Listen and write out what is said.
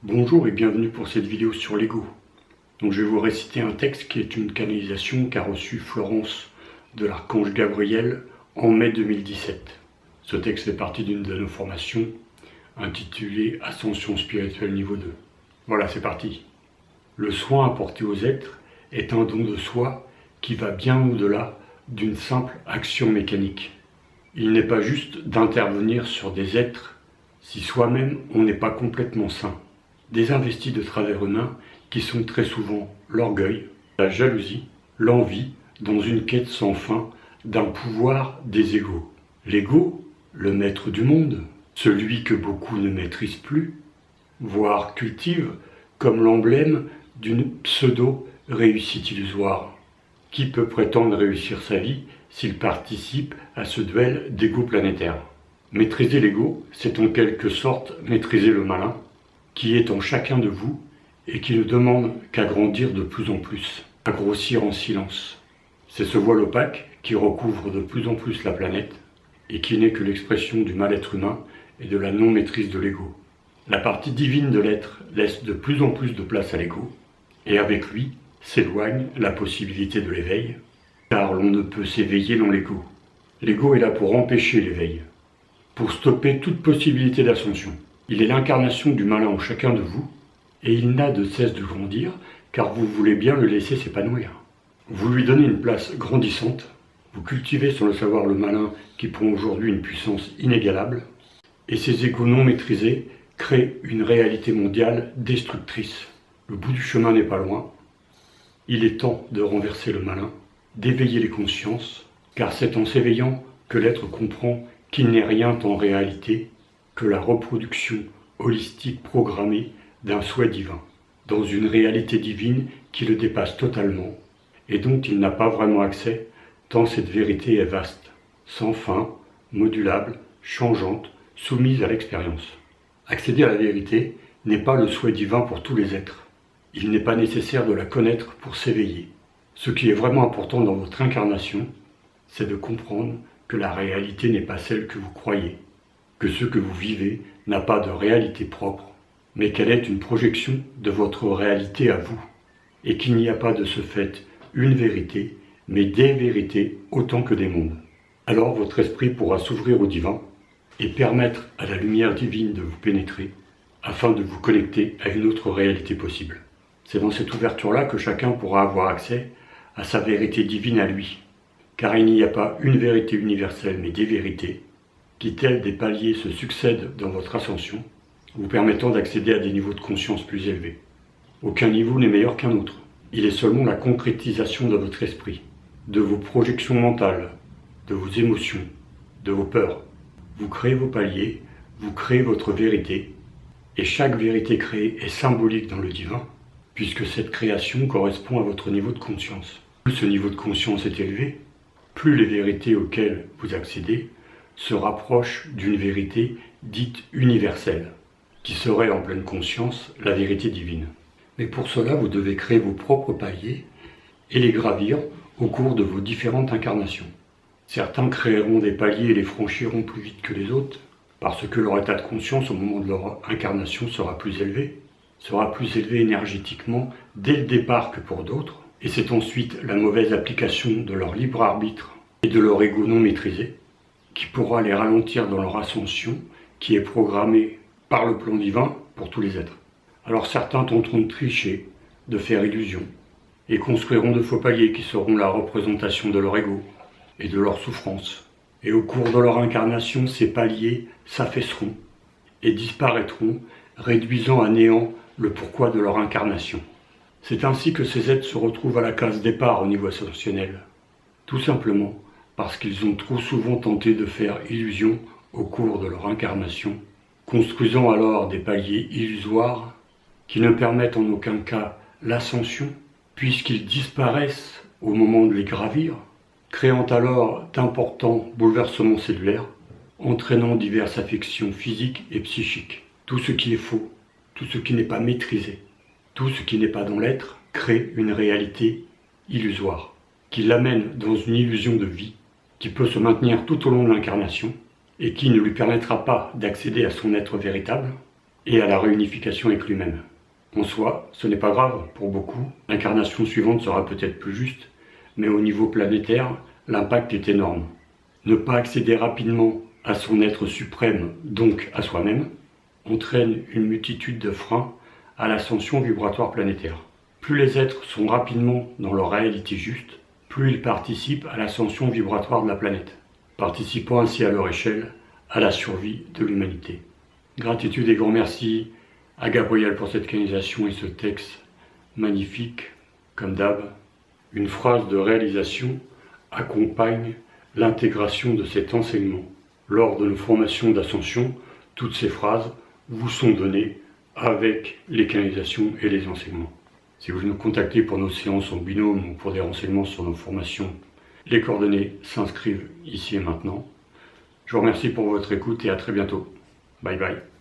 Bonjour et bienvenue pour cette vidéo sur l'ego. Donc je vais vous réciter un texte qui est une canalisation qu'a reçue Florence de l'archange Gabriel en mai 2017. Ce texte fait partie d'une de nos formations intitulée Ascension spirituelle niveau 2. Voilà, c'est parti. Le soin apporté aux êtres est un don de soi qui va bien au-delà d'une simple action mécanique. Il n'est pas juste d'intervenir sur des êtres si soi-même on n'est pas complètement sain. Des investis de travers humains qui sont très souvent l'orgueil, la jalousie, l'envie, dans une quête sans fin d'un pouvoir des égos. L'ego, le maître du monde, celui que beaucoup ne maîtrisent plus, voire cultivent comme l'emblème d'une pseudo-réussite illusoire. Qui peut prétendre réussir sa vie s'il participe à ce duel d'ego planétaire? Maîtriser l'ego, c'est en quelque sorte maîtriser le malin, qui est en chacun de vous et qui ne demande qu'à grandir de plus en plus, à grossir en silence. C'est ce voile opaque qui recouvre de plus en plus la planète et qui n'est que l'expression du mal-être humain et de la non-maîtrise de l'ego. La partie divine de l'être laisse de plus en plus de place à l'ego et avec lui s'éloigne la possibilité de l'éveil, car l'on ne peut s'éveiller dans l'ego. L'ego est là pour empêcher l'éveil, pour stopper toute possibilité d'ascension. Il est l'incarnation du malin en chacun de vous, et il n'a de cesse de grandir, car vous voulez bien le laisser s'épanouir. Vous lui donnez une place grandissante, vous cultivez sans le savoir le malin qui prend aujourd'hui une puissance inégalable, et ces égos non maîtrisés créent une réalité mondiale destructrice. Le bout du chemin n'est pas loin. Il est temps de renverser le malin, d'éveiller les consciences, car c'est en s'éveillant que l'être comprend qu'il n'est rien en réalité que la reproduction holistique programmée d'un souhait divin, dans une réalité divine qui le dépasse totalement et dont il n'a pas vraiment accès, tant cette vérité est vaste, sans fin, modulable, changeante, soumise à l'expérience. Accéder à la vérité n'est pas le souhait divin pour tous les êtres. Il n'est pas nécessaire de la connaître pour s'éveiller. Ce qui est vraiment important dans votre incarnation, c'est de comprendre que la réalité n'est pas celle que vous croyez, que ce que vous vivez n'a pas de réalité propre, mais qu'elle est une projection de votre réalité à vous, et qu'il n'y a pas de ce fait une vérité, mais des vérités autant que des mondes. Alors votre esprit pourra s'ouvrir au divin et permettre à la lumière divine de vous pénétrer, afin de vous connecter à une autre réalité possible. C'est dans cette ouverture-là que chacun pourra avoir accès à sa vérité divine à lui, car il n'y a pas une vérité universelle, mais des vérités, qui, tels des paliers, se succèdent dans votre ascension, vous permettant d'accéder à des niveaux de conscience plus élevés. Aucun niveau n'est meilleur qu'un autre. Il est seulement la concrétisation de votre esprit, de vos projections mentales, de vos émotions, de vos peurs. Vous créez vos paliers, vous créez votre vérité, et chaque vérité créée est symbolique dans le divin, puisque cette création correspond à votre niveau de conscience. Plus ce niveau de conscience est élevé, plus les vérités auxquelles vous accédez se rapprochent d'une vérité dite universelle, qui serait en pleine conscience la vérité divine. Mais pour cela, vous devez créer vos propres paliers et les gravir au cours de vos différentes incarnations. Certains créeront des paliers et les franchiront plus vite que les autres, parce que leur état de conscience au moment de leur incarnation sera plus élevé énergétiquement dès le départ que pour d'autres, et c'est ensuite la mauvaise application de leur libre arbitre et de leur ego non maîtrisé qui pourra les ralentir dans leur ascension qui est programmée par le plan divin pour tous les êtres. Alors certains tenteront de tricher, de faire illusion, et construiront de faux paliers qui seront la représentation de leur ego et de leur souffrance. Et au cours de leur incarnation, ces paliers s'affaisseront et disparaîtront, réduisant à néant le pourquoi de leur incarnation. C'est ainsi que ces êtres se retrouvent à la case départ au niveau ascensionnel, tout simplement parce qu'ils ont trop souvent tenté de faire illusion au cours de leur incarnation, construisant alors des paliers illusoires qui ne permettent en aucun cas l'ascension, puisqu'ils disparaissent au moment de les gravir, créant alors d'importants bouleversements cellulaires, entraînant diverses affections physiques et psychiques. Tout ce qui est faux, tout ce qui n'est pas maîtrisé, tout ce qui n'est pas dans l'être crée une réalité illusoire, qui l'amène dans une illusion de vie, qui peut se maintenir tout au long de l'incarnation, et qui ne lui permettra pas d'accéder à son être véritable, et à la réunification avec lui-même. En soi, ce n'est pas grave pour beaucoup, l'incarnation suivante sera peut-être plus juste, mais au niveau planétaire, l'impact est énorme. Ne pas accéder rapidement à son être suprême, donc à soi-même, entraîne une multitude de freins à l'ascension vibratoire planétaire. Plus les êtres sont rapidement dans leur réalité juste, plus ils participent à l'ascension vibratoire de la planète, participant ainsi à leur échelle à la survie de l'humanité. Gratitude et grand merci à Gabriel pour cette canalisation et ce texte magnifique, comme d'hab. Une phrase de réalisation accompagne l'intégration de cet enseignement. Lors de nos formations d'ascension, toutes ces phrases vous sont données avec les canalisations et les enseignements. Si vous voulez nous contacter pour nos séances en binôme ou pour des renseignements sur nos formations, les coordonnées s'inscrivent ici et maintenant. Je vous remercie pour votre écoute et à très bientôt. Bye bye.